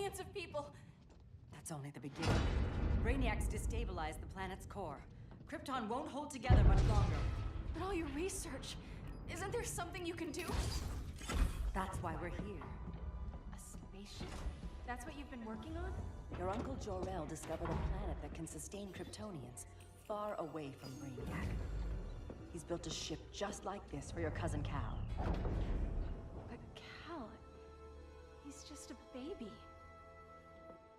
millions of people. That's only the beginning. Brainiacs destabilized the planet's core. Krypton won't hold together much longer. But all your research, isn't there something you can do? That's why we're here. A spaceship? That's what you've been working on? Your Uncle Jor-El discovered a planet that can sustain Kryptonians, far away from Brainiac. He's built a ship just like this for your cousin Cal. But Cal, he's just a baby.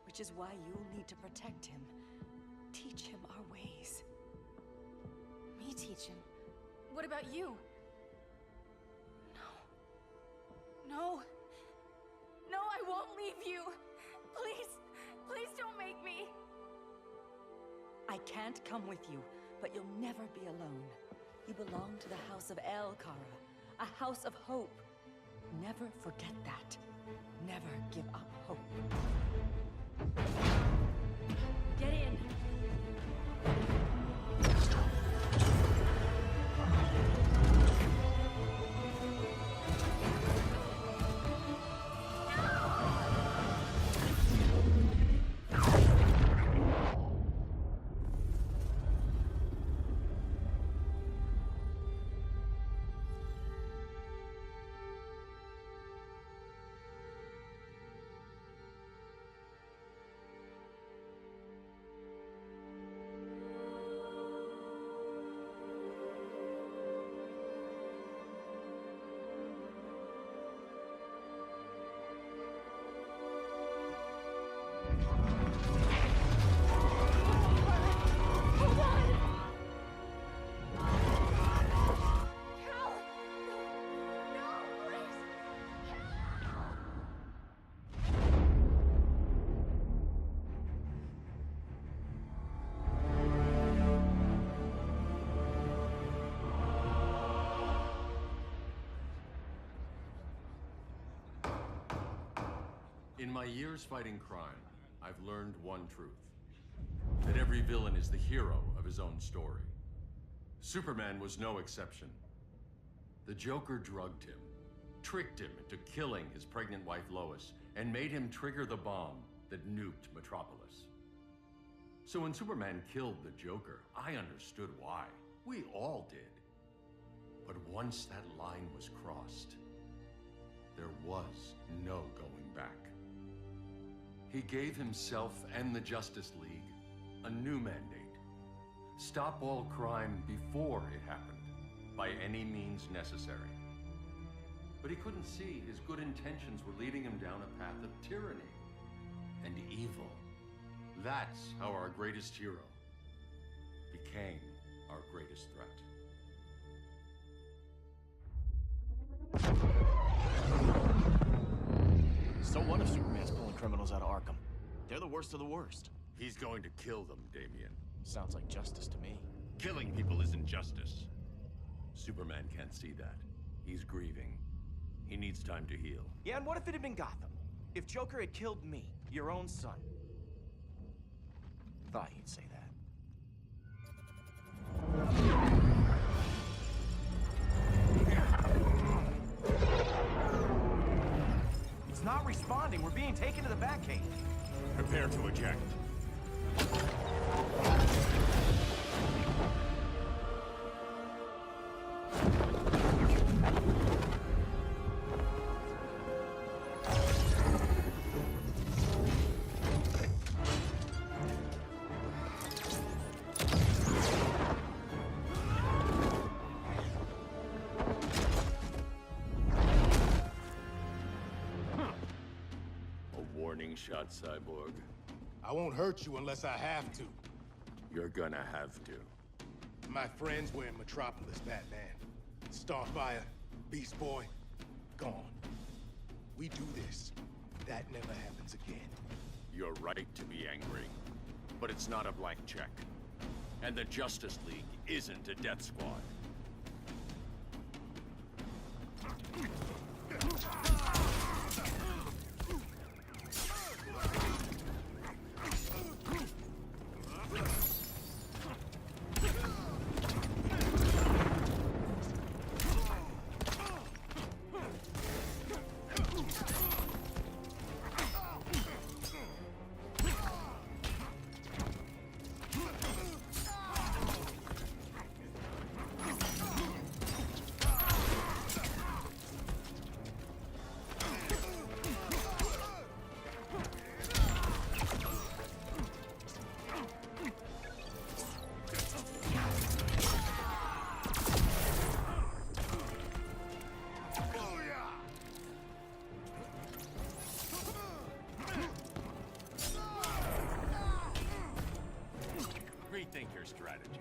Which is why you'll need to protect him. Teach him our ways. Me teach him? What about you? No. No, I won't leave you. Please, please don't make me. I can't come with you, but you'll never be alone. You belong to the House of El Kara, a house of hope. Never forget that. Never give up hope. Get in. In my years fighting crime, I've learned one truth. That every villain is the hero of his own story. Superman was no exception. The Joker drugged him, tricked him into killing his pregnant wife Lois, and made him trigger the bomb that nuked Metropolis. So when Superman killed the Joker, I understood why. We all did. But once that line was crossed, there was no going back. He gave himself and the Justice League a new mandate. Stop all crime before it happened, by any means necessary. But he couldn't see his good intentions were leading him down a path of tyranny and evil. That's how our greatest hero became our greatest threat. So what if Superman's pulling criminals out of Arkham? They're the worst of the worst. He's going to kill them, Damian. Sounds like justice to me. Killing people isn't justice. Superman can't see that. He's grieving. He needs time to heal. Yeah, and what if it had been Gotham? If Joker had killed me, your own son? Thought you'd say that. It's not responding. We're being taken to the Batcave. Prepare to eject. Warning shot, Cyborg. I won't hurt you unless I have to. You're gonna have to. My friends were in Metropolis, Batman. Starfire, Beast Boy, gone. We do this. That never happens again. You're right to be angry. But it's not a blank check. And the Justice League isn't a death squad. strategy.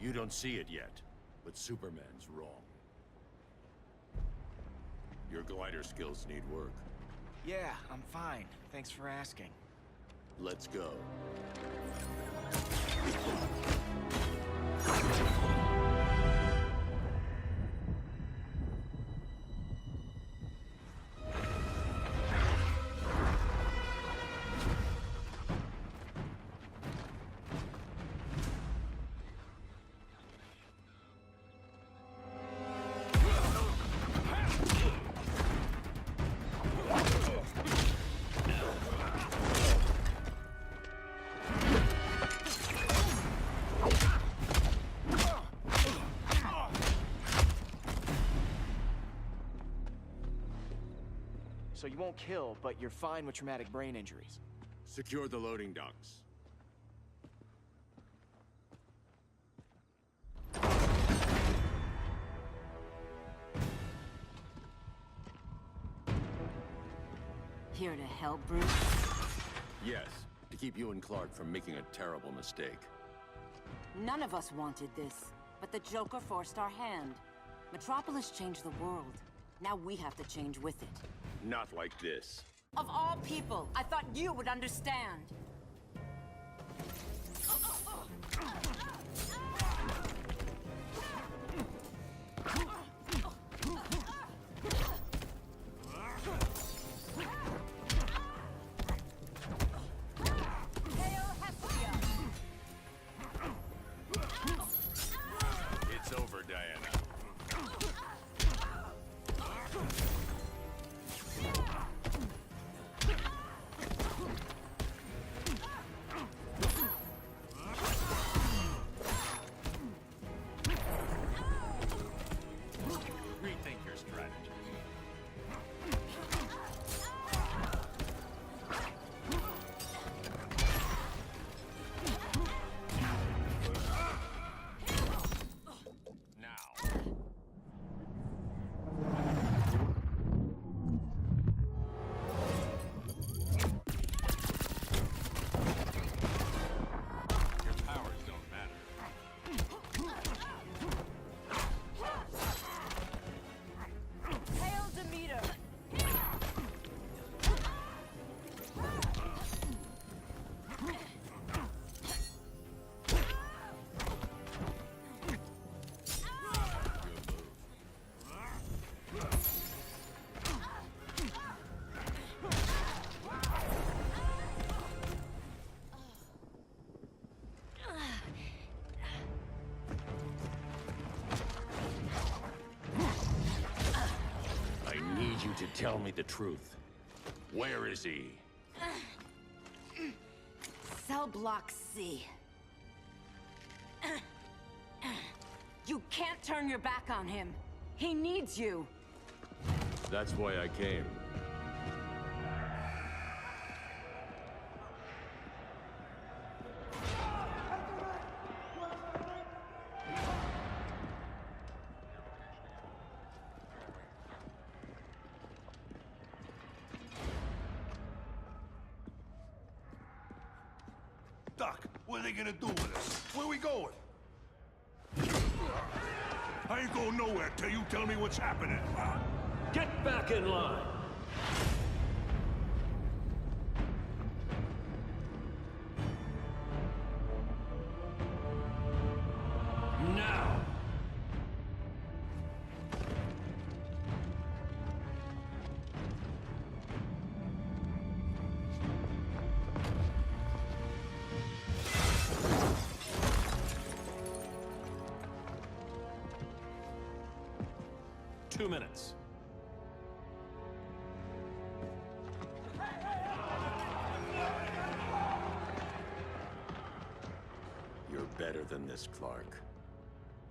You don't see it yet, but Superman's wrong. Your glider skills need work. Yeah, I'm fine. Thanks for asking. Let's go. So you won't kill, but you're fine with traumatic brain injuries. Secure the loading docks. Here to help, Bruce? Yes, to keep you and Clark from making a terrible mistake. None of us wanted this, but the Joker forced our hand. Metropolis changed the world. Now we have to change with it. Not like this. Of all people, I thought you would understand. It's over, Diana. Rethink your strategy. Now. Your powers don't matter. Hail Demeter! I need you to tell me the truth. Where is he? Cell block C. You can't turn your back on him. He needs you. That's why I came. Doc, what are they gonna do with us? Where we going? I ain't going nowhere till you tell me what's happening. Get back in line! Now! 2 minutes. You're better than this, Clark.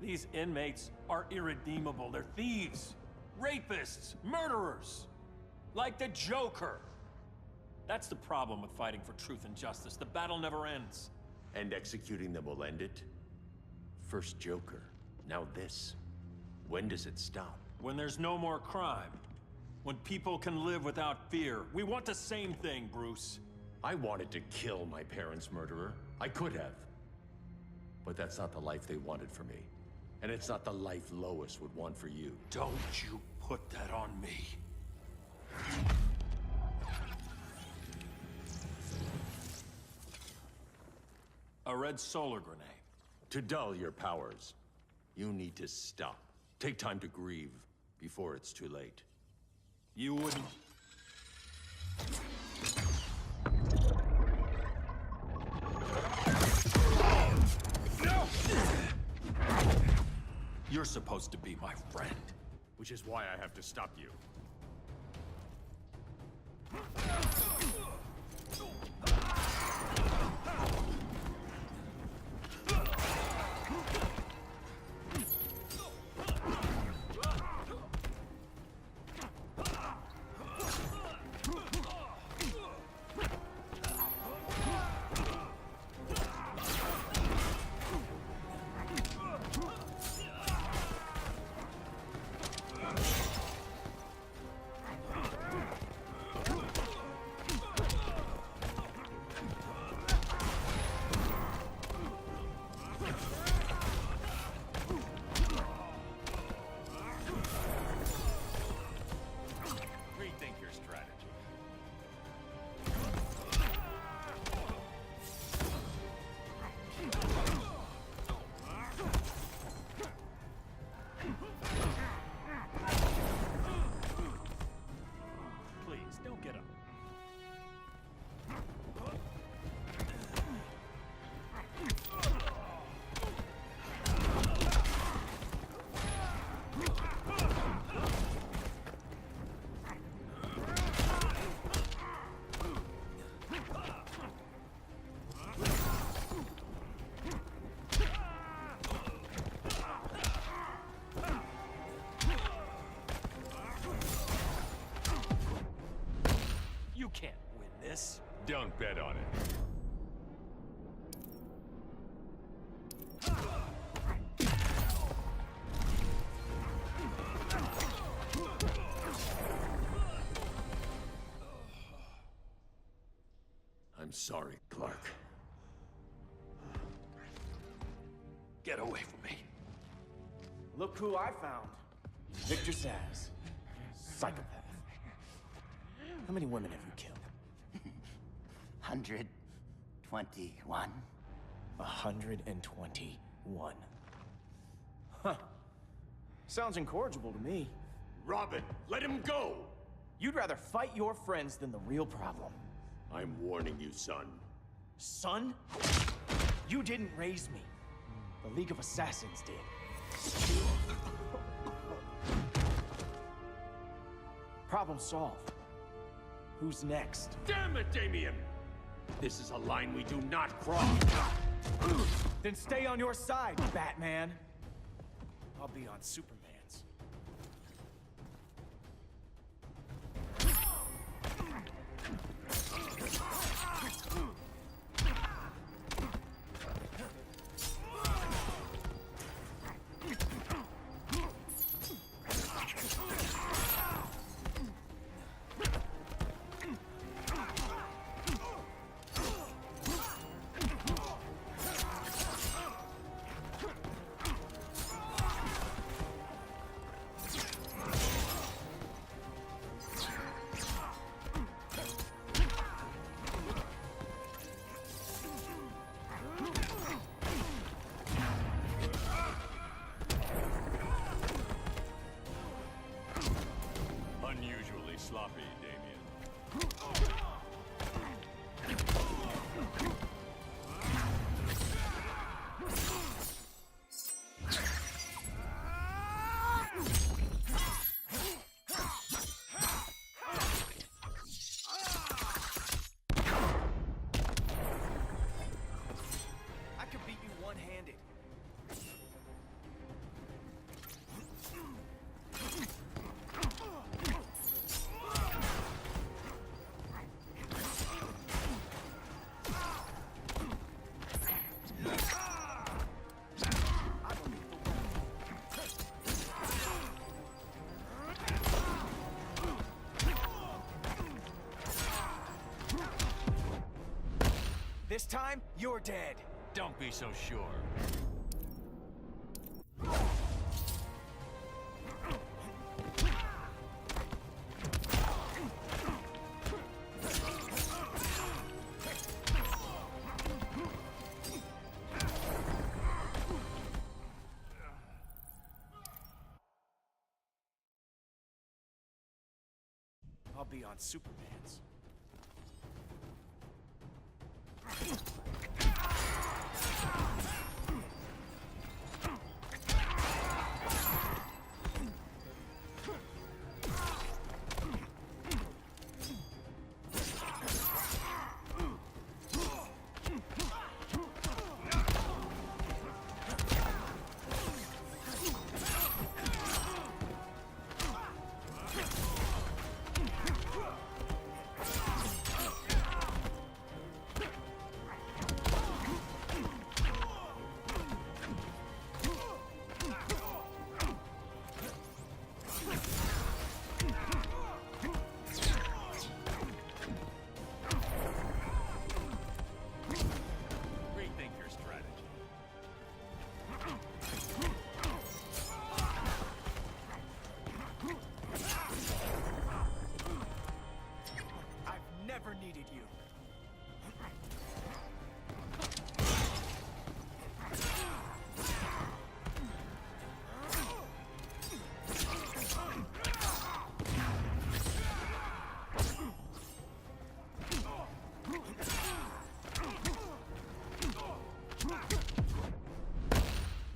These inmates are irredeemable. They're thieves, rapists, murderers. Like the Joker. That's the problem with fighting for truth and justice. The battle never ends. And executing them will end it? First Joker, now this. When does it stop? When there's no more crime. When people can live without fear. We want the same thing, Bruce. I wanted to kill my parents' murderer. I could have. But that's not the life they wanted for me. And it's not the life Lois would want for you. Don't you put that on me. A red solar grenade. To dull your powers, you need to stop. Take time to grieve before it's too late. You wouldn't... You're supposed to be my friend. Which is why I have to stop you. Rethink your strategy. Please, don't get up. You can't win this. Don't bet on it. I'm sorry, Clark. Get away from me. Look who I found. Victor Zsasz. Psychopath. How many women have you killed? 121. 121. Huh. Sounds incorrigible to me. Robin, let him go! You'd rather fight your friends than the real problem. I'm warning you, son. Son? You didn't raise me. The League of Assassins did. Problem solved. Who's next? Damn it, Damien! This is a line we do not cross. Then stay on your side, Batman. I'll be on Superman's. This time, you're dead. Don't be so sure. I'll be on Superman's. Rethink your strategy. I've never needed you.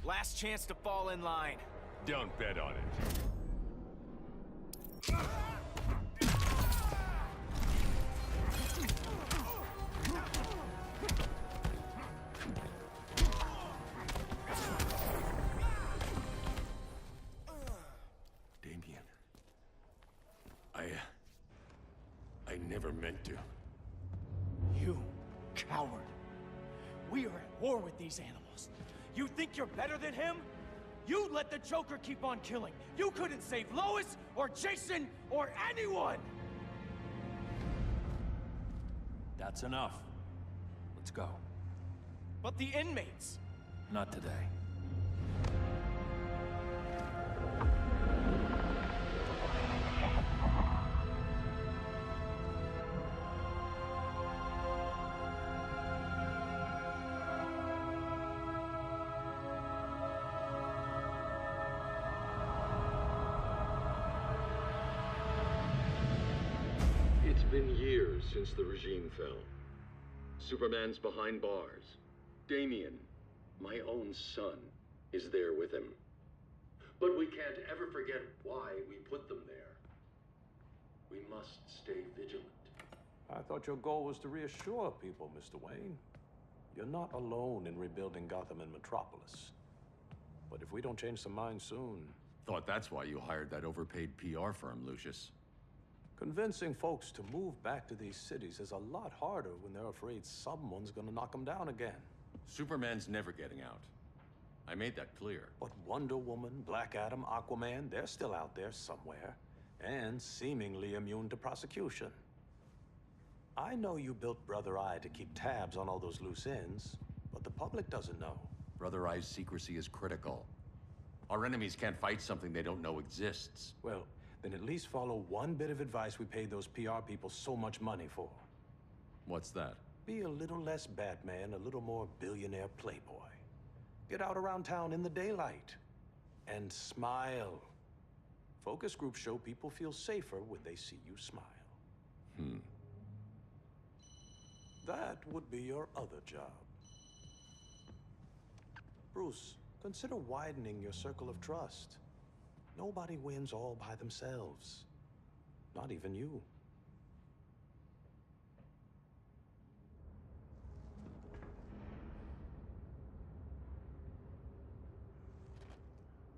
Last chance to fall in line. Don't bet on it. Damien. I never meant to. You coward. We are at war with these animals. You think you're better than him? You let the Joker keep on killing. You couldn't save Lois, or Jason, or anyone! That's enough. Let's go. But the inmates! Not today. It's been years since the regime fell. Superman's behind bars. Damien, my own son, is there with him. But we can't ever forget why we put them there. We must stay vigilant. I thought your goal was to reassure people, Mr. Wayne. You're not alone in rebuilding Gotham and Metropolis. But if we don't change some minds soon... Thought that's why you hired that overpaid PR firm, Lucius. Convincing folks to move back to these cities is a lot harder when they're afraid someone's gonna knock them down again. Superman's never getting out. I made that clear. But Wonder Woman, Black Adam, Aquaman, they're still out there somewhere. And seemingly immune to prosecution. I know you built Brother Eye to keep tabs on all those loose ends, but the public doesn't know. Brother Eye's secrecy is critical. Our enemies can't fight something they don't know exists. Well, then at least follow one bit of advice we paid those PR people so much money for. What's that? Be a little less Batman, a little more billionaire playboy. Get out around town in the daylight. And smile. Focus groups show people feel safer when they see you smile. That would be your other job. Bruce, consider widening your circle of trust. Nobody wins all by themselves. Not even you.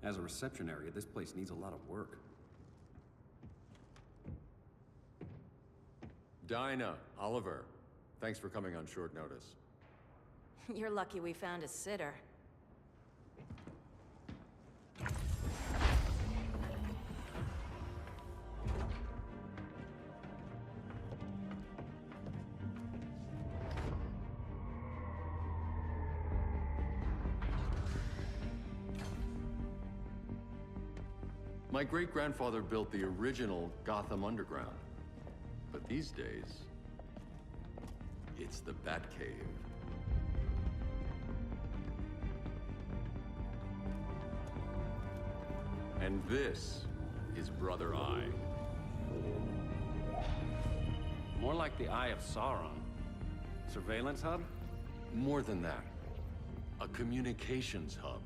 As a reception area, this place needs a lot of work. Dinah, Oliver, thanks for coming on short notice. You're lucky we found a sitter. My great-grandfather built the original Gotham Underground. But these days, it's the Batcave. And this is Brother Eye. More like the Eye of Sauron. Surveillance hub? More than that. A communications hub,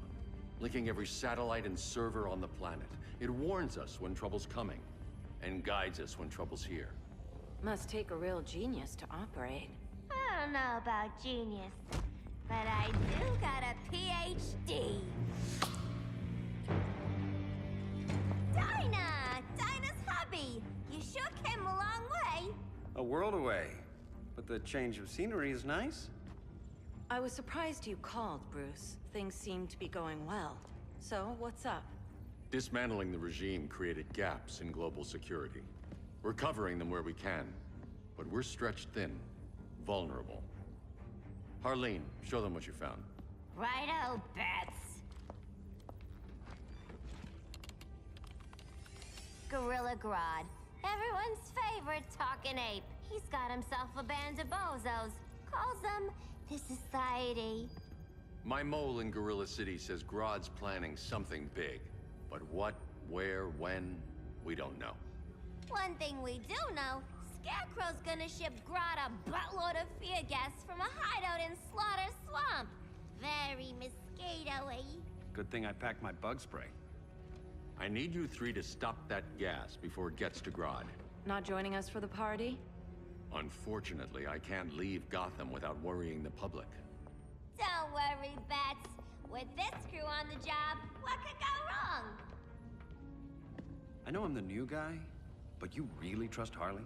linking every satellite and server on the planet. It warns us when trouble's coming, and guides us when trouble's here. Must take a real genius to operate. I don't know about genius, but I do got a PhD. Dinah's hubby. You sure came a long way. A world away. But the change of scenery is nice. I was surprised you called, Bruce. Things seem to be going well. So, what's up? Dismantling the regime created gaps in global security. We're covering them where we can, but we're stretched thin, vulnerable. Harleen, show them what you found. Righto, Bats. Gorilla Grodd. Everyone's favorite talking ape. He's got himself a band of bozos. Calls them the Society. My mole in Gorilla City says Grodd's planning something big. But what, where, when, we don't know. One thing we do know, Scarecrow's gonna ship Grodd a buttload of fear gas from a hideout in Slaughter Swamp. Very mosquito-y. Good thing I packed my bug spray. I need you three to stop that gas before it gets to Grodd. Not joining us for the party? Unfortunately, I can't leave Gotham without worrying the public. Don't worry, Bats. With this crew on the job, what could go wrong? I know I'm the new guy, but you really trust Harley?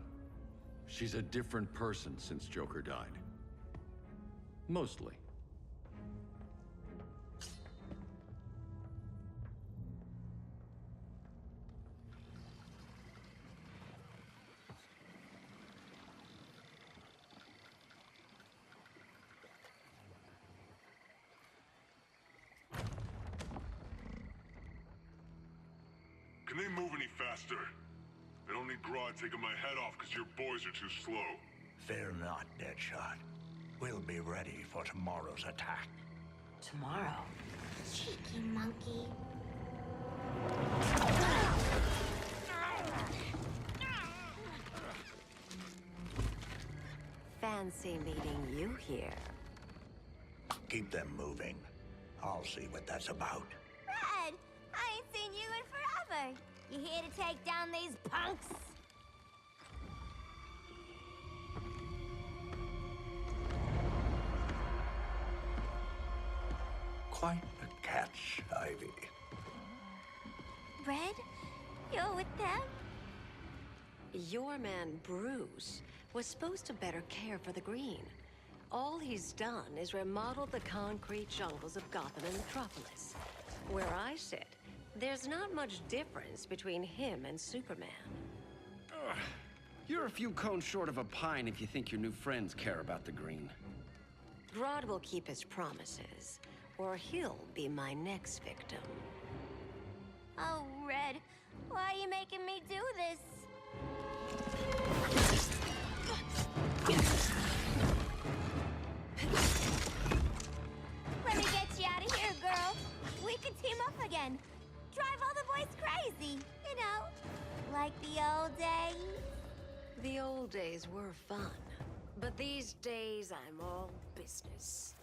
She's a different person since Joker died. Mostly. Can they move any faster? I don't need Grodd taking my head off because your boys are too slow. Fear not, Deadshot. We'll be ready for tomorrow's attack. Tomorrow? Cheeky monkey. Fancy meeting you here. Keep them moving. I'll see what that's about. Red, I ain't seen you in forever. You here to take down these punks? Quite a catch, Ivy. Red, you're with them? Your man, Bruce, was supposed to better care for the Green. All he's done is remodel the concrete jungles of Gotham and Metropolis. Where I sit, there's not much difference between him and Superman. Ugh. You're a few cones short of a pine if you think your new friends care about the Green. Grodd will keep his promises, or he'll be my next victim. Oh, Red, why are you making me do this? Let me get you out of here, girl. We could team up again. Drive all the boys crazy. You know, like the old days. The old days were fun, but these days I'm all business.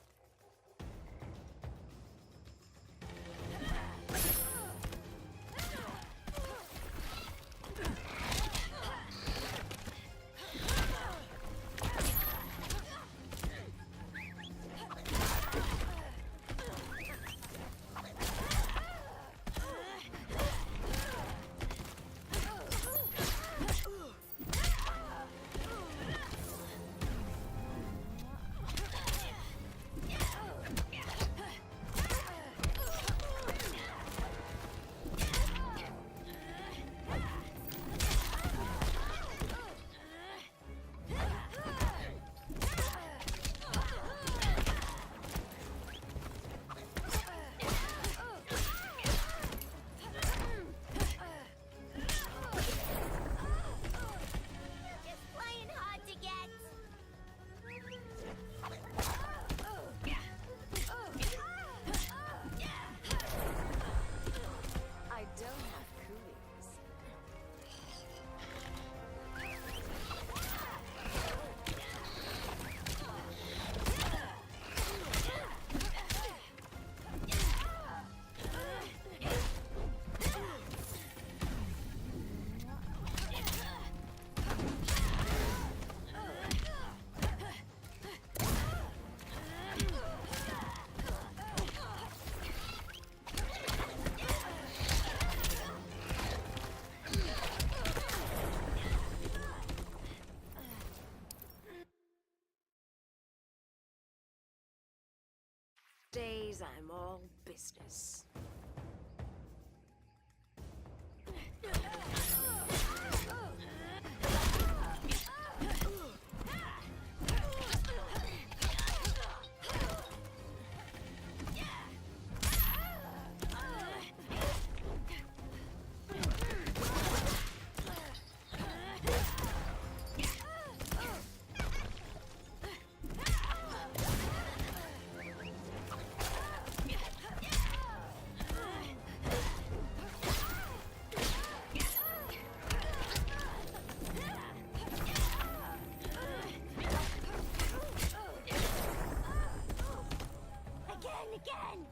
days, I'm all business. Again!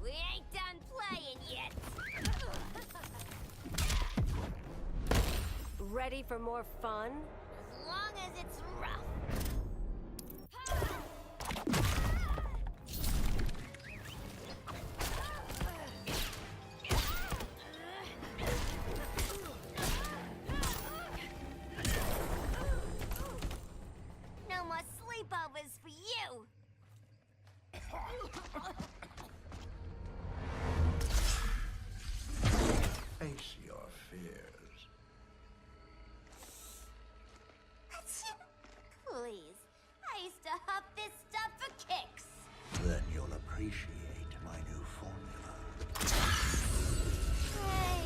We ain't done playing yet. Ready for more fun? As long as it's rough. No more sleepovers for you. Face your fears. Please. I used to huff this stuff for kicks. Then you'll appreciate my new formula. Hey.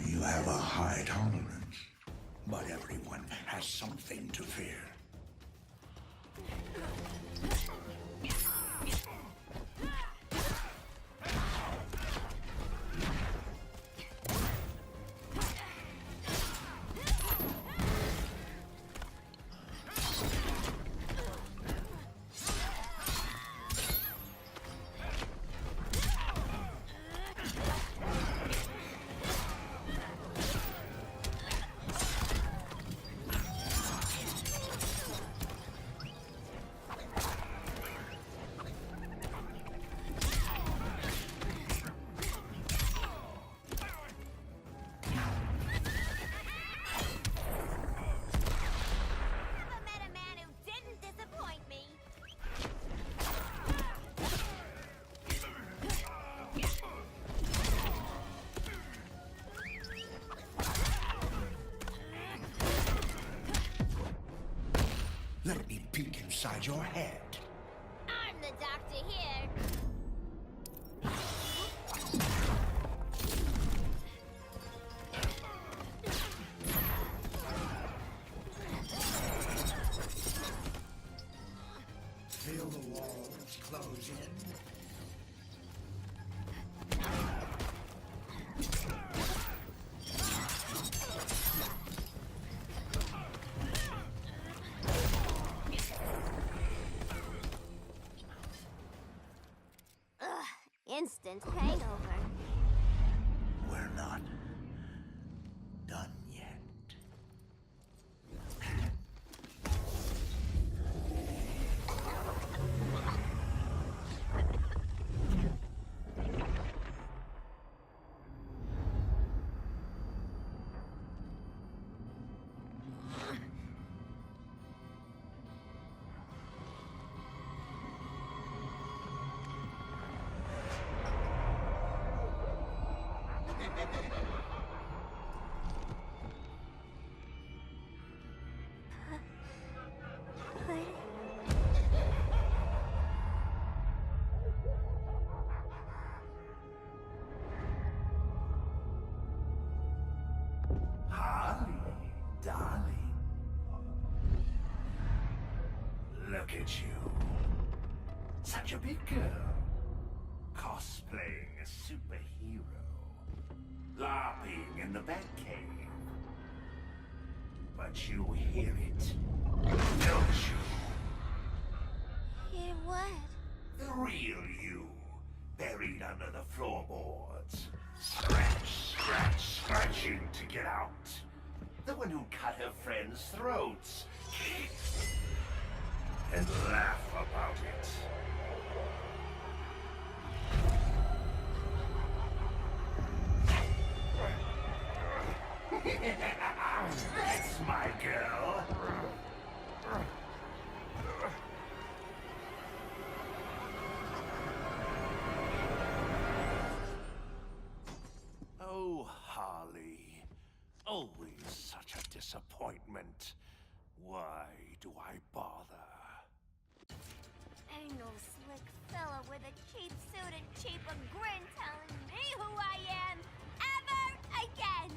You have a high tolerance, but everyone has something to fear. Never met a man who didn't disappoint me. Let me peek inside your head. I'm the doctor here. Feel the walls close in. Instant hangover. We're not done yet. Look at you. Such a big girl. Cosplaying a superhero. LARPing in the Batcave. But you hear it, don't you? Hear what? The real you, buried under the floorboards. Scratch, scratch, scratching to get out. The one who cut her friends' throats. And laugh about it. That's my girl. Oh, Harley. Always such a disappointment. Why do I bother? Ain't no slick fella with a cheap suit and cheaper grin telling me who I am ever again.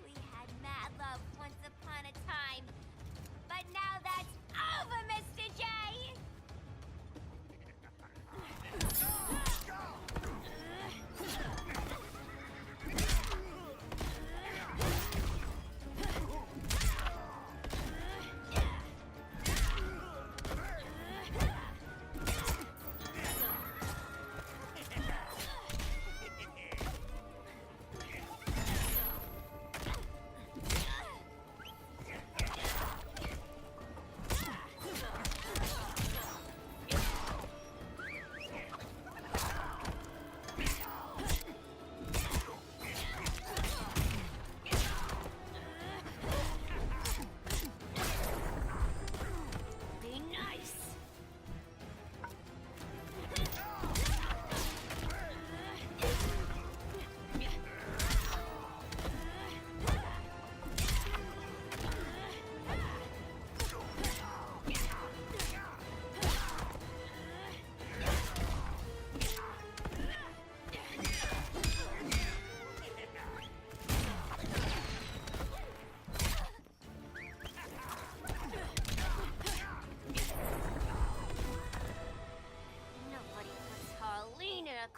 We had mad love once upon a time, but now that's over, Mr. J.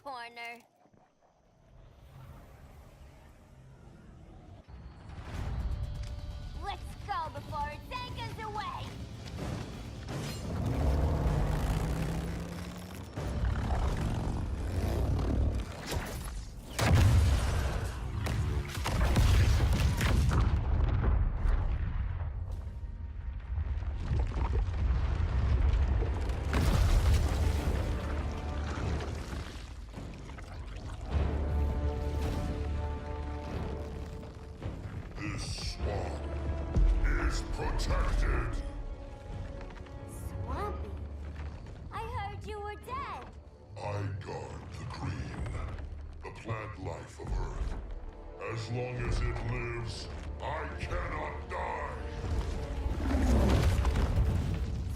Corner. Let's go before it anchors away! This swamp is protected. Swampy? I heard you were dead. I guard the green, the plant life of Earth. As long as it lives, I cannot die.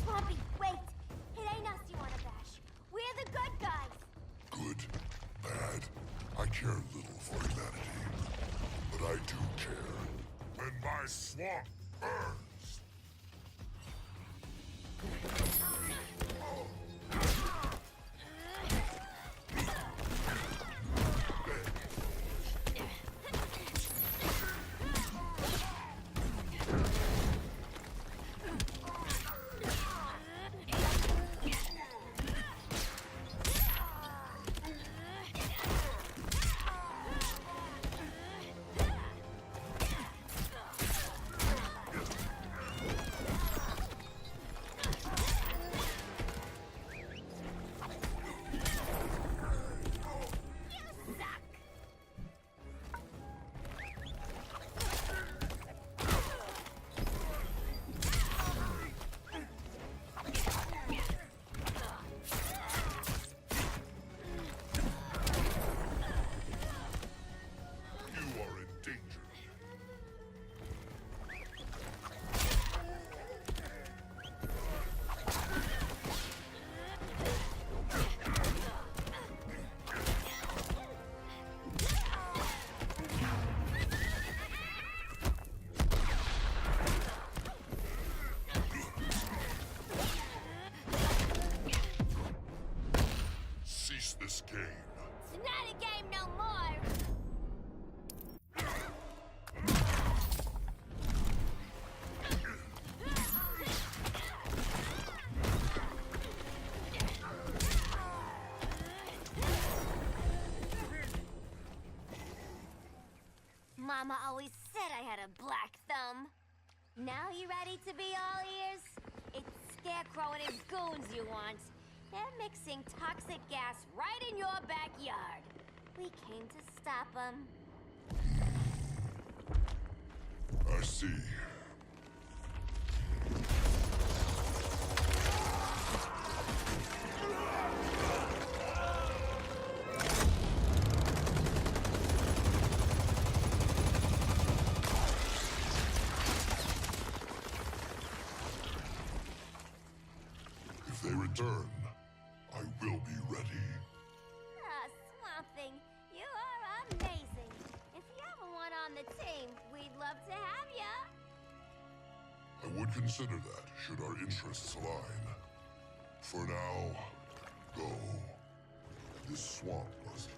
Swampy, wait! It ain't us you wanna bash. We're the good guys. Good, bad, I care little for humanity. But I do care when my swamp burns. Mama always said I had a black thumb. Now you ready to be all ears? It's Scarecrow and his goons you want. They're mixing toxic gas right in your backyard. We came to stop them. I see. If they return, I will be ready. Ah, Swamp Thing, you are amazing. If you ever want on the team, we'd love to have ya. I would consider that, should our interests align. For now, go. This swamp must